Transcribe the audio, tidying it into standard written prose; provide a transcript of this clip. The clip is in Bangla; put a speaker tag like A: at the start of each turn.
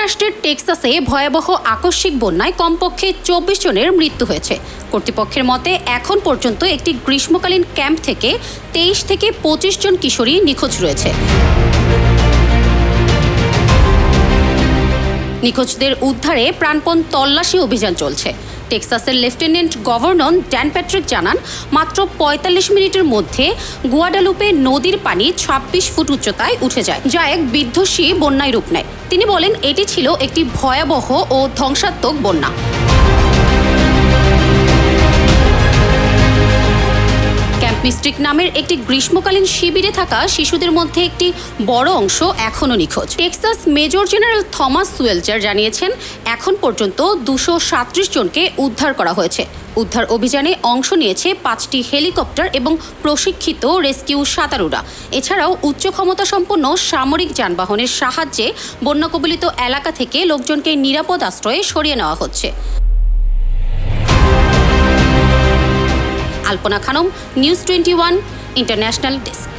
A: যুক্তরাষ্ট্রের টেক্সাসে ভয়াবহ আকস্মিক বন্যায় কমপক্ষে ২৪ জনের মৃত্যু হয়েছে। কর্তৃপক্ষের মতে এখন পর্যন্ত একটি গ্রীষ্মকালীন ক্যাম্প থেকে ২৩ থেকে ২৫ জন কিশোরী নিখোঁজ রয়েছে। নিখোঁজদের উদ্ধারে প্রাণপণ তল্লাশি অভিযান চলছে। টেক্সাসের লেফটেন্যান্ট গভর্নর ড্যান প্যাট্রিক জানান, মাত্র ৪৫ মিনিটের মধ্যে গুয়াডালুপে নদীর পানি ২৬ ফুট উচ্চতায় উঠে যায়, যা এক বিধ্বংসী বন্যায় রূপ নেয়। তিনি বলেন, এটি ছিল একটি ভয়াবহ ও ধ্বংসাত্মক বন্যা। ক্যাম্প মিস্টিক নামের একটি গ্রীষ্মকালীন শিবিরে থাকা শিশুদের মধ্যে একটি বড় অংশ এখনও নিখোঁজ। টেক্সাস মেজর জেনারেল থমাস সুয়েলচার জানিয়েছেন, এখন পর্যন্ত ২৩৭ জনকে উদ্ধার করা হয়েছে। উদ্ধার অভিযানে অংশ নিয়েছে ৫টি হেলিকপ্টার এবং প্রশিক্ষিত রেস্কিউ সাঁতারুরা। এছাড়াও উচ্চ ক্ষমতাসম্পন্ন সামরিক যানবাহনের সাহায্যে বন্যাকবলিত এলাকা থেকে লোকজনকে নিরাপদ আশ্রয়ে সরিয়ে নেওয়া হচ্ছে। আলপনা খানম, নিউজ 21 ইন্টারন্যাশনাল ডেস্ক।